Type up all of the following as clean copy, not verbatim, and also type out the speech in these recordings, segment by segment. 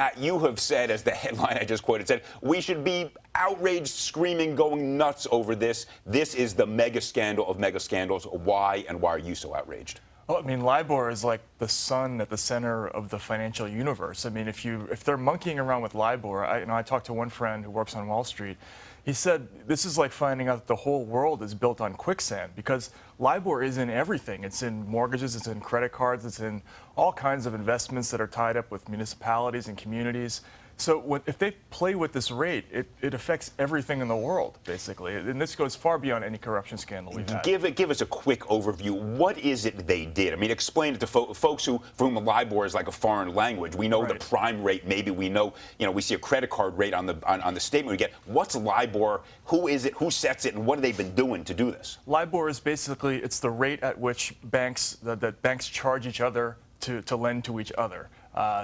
Matt, you have said, as the headline I just quoted said, we should be outraged, screaming, going nuts over this. This is the mega scandal of mega scandals. Why, and why are you so outraged? Well, I mean, LIBOR is like the sun at the center of the financial universe. I mean, if they're monkeying around with LIBOR, I talked to one friend who works on Wall Street. He said this is like finding out that the whole world is built on quicksand, because LIBOR is in everything. It's in mortgages, it's in credit cards, it's in all kinds of investments that are tied up with municipalities and communities. So if they play with this rate, it affects everything in the world, basically. And this goes far beyond any corruption scandal we've had. Give us a quick overview. What is it they did? I mean, explain it to folks for whom LIBOR is like a foreign language. We know the prime rate. Maybe we know, we see a credit card rate on the statement we get. What's LIBOR? Who is it? Who sets it? And what have they been doing to do this? LIBOR is basically, it's the rate at which banks charge each other to lend to each other.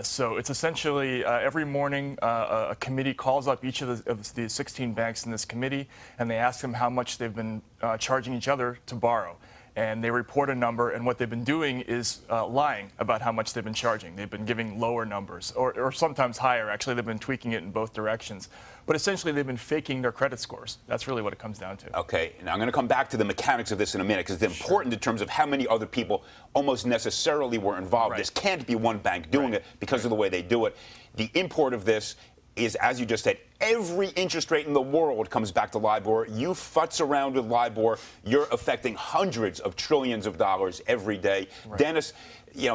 So it's essentially every morning a committee calls up each of the 16 banks in this committee, and they ask them how much they've been charging each other to borrow. And they report a number, and what they've been doing is lying about how much they've been charging. They've been giving lower numbers, or sometimes higher. Actually, they've been tweaking it in both directions. But essentially, they've been faking their credit scores. That's really what it comes down to. Okay, now I'm going to come back to the mechanics of this in a minute, because it's important in terms of how many other people almost necessarily were involved. This can't be one bank doing it because of the way they do it. The import of this is, as you just said, every interest rate in the world comes back to LIBOR. You futz around with LIBOR, you're affecting hundreds of trillions of dollars every day. Dennis,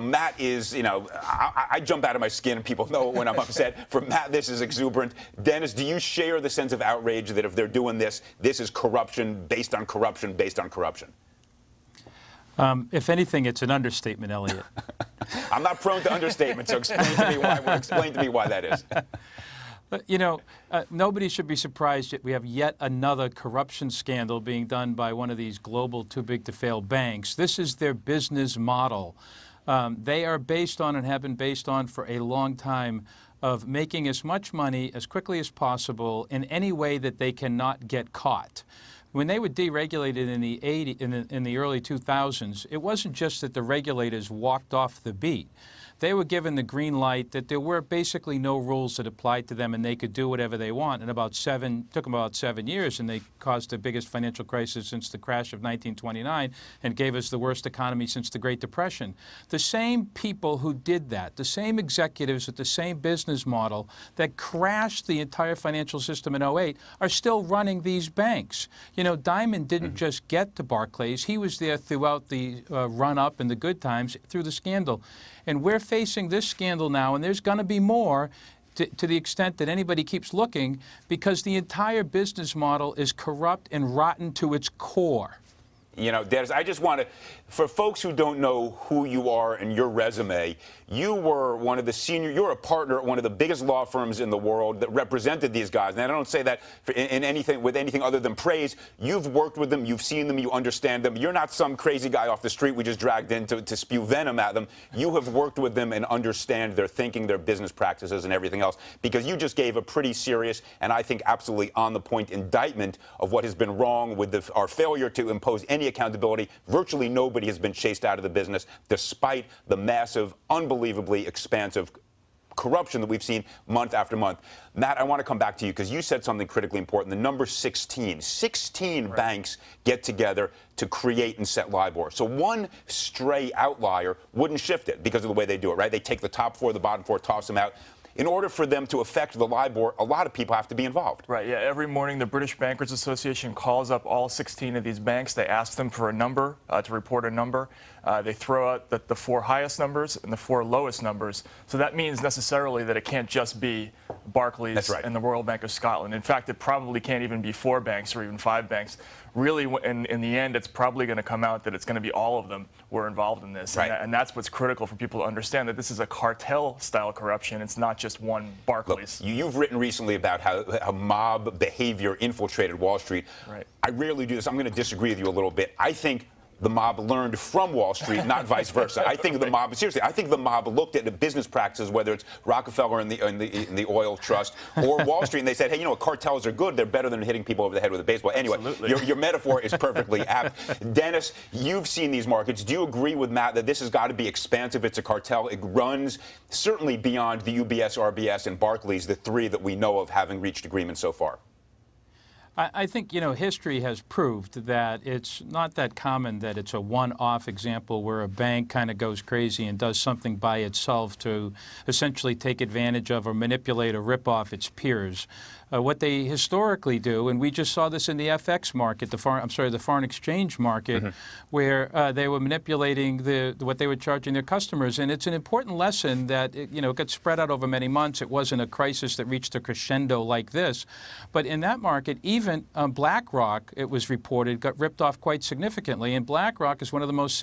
Matt is, I jump out of my skin and people know when I'm upset. For Matt, this is exuberant. Dennis, do you share the sense of outrage that if they're doing this, this is corruption based on corruption based on corruption? If anything, it's an understatement, Elliot. I'm not prone to understatement, so explain to me why that is. Nobody should be surprised that we have yet another corruption scandal being done by one of these global too-big-to-fail banks. This is their business model. They are based on and have been based on for a long time of making as much money as quickly as possible in any way that they cannot get caught. When they were deregulated in the early 2000s, it wasn't just that the regulators walked off the beat. They were given the green light that there were basically no rules that applied to them, and they could do whatever they want. And took them about 7 years, and they caused the biggest financial crisis since the crash of 1929 and gave us the worst economy since the Great Depression. The same people who did that, the same executives with the same business model that crashed the entire financial system in '08 are still running these banks. Diamond didn't just get to Barclays. He was there throughout the run-up and the good times through the scandal. And we're facing this scandal now, and there's going to be more to the extent that anybody keeps looking, because the entire business model is corrupt and rotten to its core. Dennis, I just want to, for folks who don't know who you are and your resume, you were one of the you're a partner at one of the biggest law firms in the world that represented these guys. And I don't say that with anything other than praise. You've worked with them, you've seen them, you understand them. You're not some crazy guy off the street we just dragged in to spew venom at them. You have worked with them and understand their thinking, their business practices, and everything else, because you just gave a pretty serious and I think absolutely on-the-point indictment of what has been wrong with our failure to impose any accountability. Virtually nobody has been chased out of the business, despite the massive, unbelievably expansive corruption that we've seen month after month. Matt, I want to come back to you because you said something critically important. The number 16. 16 banks get together to create and set LIBOR. So one stray outlier wouldn't shift it because of the way they do it, right? They take the top four, the bottom four, toss them out. In order for them to affect the LIBOR, a lot of people have to be involved. Right, yeah. Every morning, the British Bankers Association calls up all 16 of these banks. They ask them for a number, to report a number. They throw out the 4 highest numbers and the 4 lowest numbers. So that means necessarily that it can't just be Barclays and the Royal Bank of Scotland. In fact, it probably can't even be 4 banks or even 5 banks. Really, in the end, it's probably going to come out that it's going to be all of them were involved in this. And that's what's critical for people to understand, that this is a cartel-style corruption. It's not just one Barclays. Look, you've written recently about how mob behavior infiltrated Wall Street. I rarely do this. I'm going to disagree with you a little bit. I think the mob learned from Wall Street, not vice versa. I think the mob, seriously, I think the mob looked at the business practices, whether it's Rockefeller in the oil trust or Wall Street, and they said, hey, you know, cartels are good. They're better than hitting people over the head with a baseball. Anyway, your metaphor is perfectly apt. Dennis, you've seen these markets. Do you agree with Matt that this has got to be expansive? It's a cartel. It runs certainly beyond the UBS, RBS, and Barclays, the three that we know of having reached agreement so far. I think, you know, history has proved that it's not that common that it's a one-off example where a bank kind of goes crazy and does something by itself to essentially take advantage of or manipulate or rip off its peers. What they historically do, and we just saw this in the FX market, the foreign exchange market, where they were manipulating what they were charging their customers. And it's an important lesson that, it got spread out over many months. It wasn't a crisis that reached a crescendo like this. But in that market, even BlackRock, it was reported, got ripped off quite significantly. And BlackRock is one of the most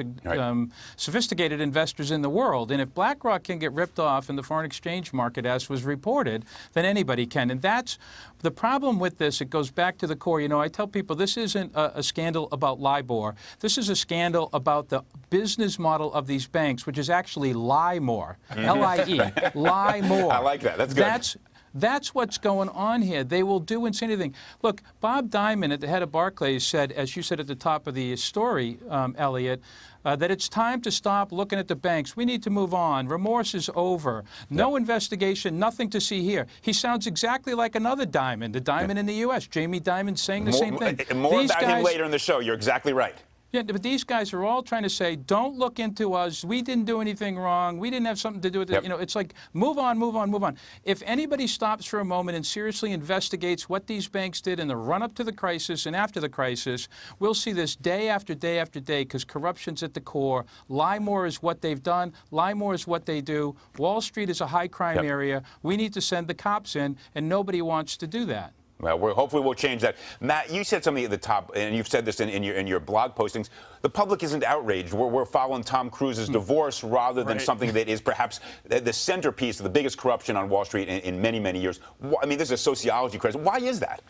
sophisticated investors in the world. And if BlackRock can get ripped off in the foreign exchange market, as was reported, then anybody can. And that's the problem with this. It goes back to the core. I tell people this isn't a scandal about LIBOR. This is a scandal about the business model of these banks, which is actually lie more. L-I-E, lie more. I like that. That's good. That's what's going on here. They will do insane things. Look, Bob Diamond, at the head of Barclays, said, as you said at the top of the story, Elliot, that it's time to stop looking at the banks. We need to move on. Remorse is over. No investigation, nothing to see here. He sounds exactly like another Diamond, the Diamond in the U.S. Jamie Dimon saying the same thing. More about him later in the show. You're exactly right. Yeah, but these guys are all trying to say, don't look into us. We didn't do anything wrong. We didn't have something to do with it. It's like, move on, move on, move on. If anybody stops for a moment and seriously investigates what these banks did in the run-up to the crisis and after the crisis, we'll see this day after day after day because corruption's at the core. Lie more is what they've done. Lie more is what they do. Wall Street is a high-crime area. We need to send the cops in, and nobody wants to do that. Well, hopefully we'll change that. Matt, you said something at the top, and you've said this in your blog postings. The public isn't outraged. We're following Tom Cruise's divorce rather than something that is perhaps the centerpiece of the biggest corruption on Wall Street in many, many years. I mean, this is a sociology crisis. Why is that?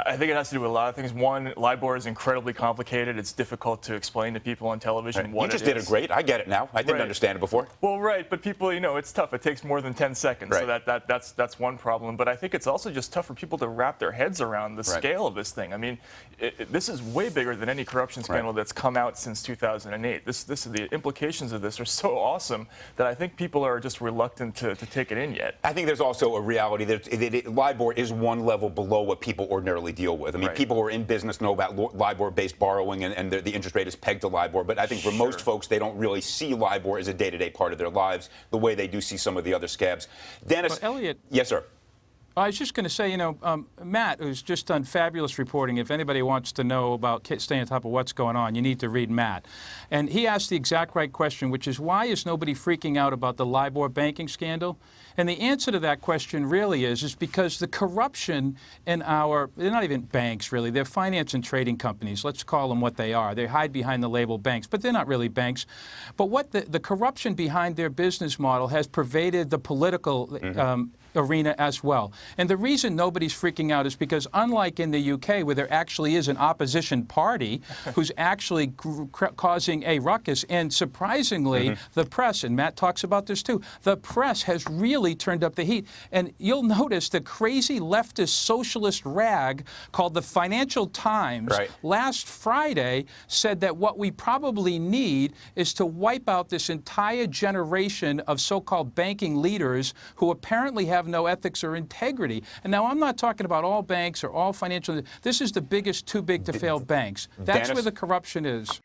I think it has to do with a lot of things. One, LIBOR is incredibly complicated. It's difficult to explain to people on television what it is. You just did it great. I get it now. I didn't understand it before. Well, right, but people, it's tough. It takes more than 10 seconds, so that's one problem. But I think it's also just tough for people to wrap their heads around the scale of this thing. I mean, this is way bigger than any corruption scandal that's come out since 2008. The implications of this are so awesome that I think people are just reluctant to take it in yet. I think there's also a reality that LIBOR is one level below what people ordinarily deal with. I mean, people who are in business know about LIBOR-based borrowing, and the interest rate is pegged to LIBOR. But I think for most folks, they don't really see LIBOR as a day-to-day part of their lives the way they do see some of the other scabs. Dennis. Well, Elliot. Yes, sir. I was just going to say, Matt, who's just done fabulous reporting. If anybody wants to know about staying on top of what's going on, you need to read Matt. And he asked the exact right question, which is, why is nobody freaking out about the LIBOR banking scandal? And the answer to that question really is because the corruption in they're not even banks, really. They're finance and trading companies. Let's call them what they are. They hide behind the label banks, but they're not really banks. But what the corruption behind their business model has pervaded the political arena as well. And the reason nobody's freaking out is because, unlike in the UK, where there actually is an opposition party who's actually causing a ruckus, and surprisingly, the press, and Matt talks about this too, the press has really turned up the heat. And you'll notice the crazy leftist socialist rag called the Financial Times last Friday said that what we probably need is to wipe out this entire generation of so-called banking leaders who apparently have no ethics or integrity. And now I'm not talking about all banks or all financial. This is the biggest too big to fail banks. That's where the corruption is.